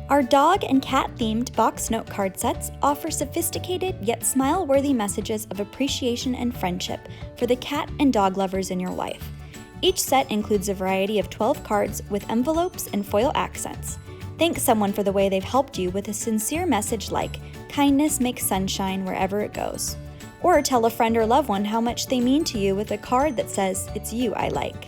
Our dog and cat-themed box note card sets offer sophisticated yet smile-worthy messages of appreciation and friendship for the cat and dog lovers in your life. Each set includes a variety of 12 cards with envelopes and foil accents. Thank someone for the way they've helped you with a sincere message like, "Kindness makes sunshine wherever it goes." Or tell a friend or loved one how much they mean to you with a card that says, "It's you I like."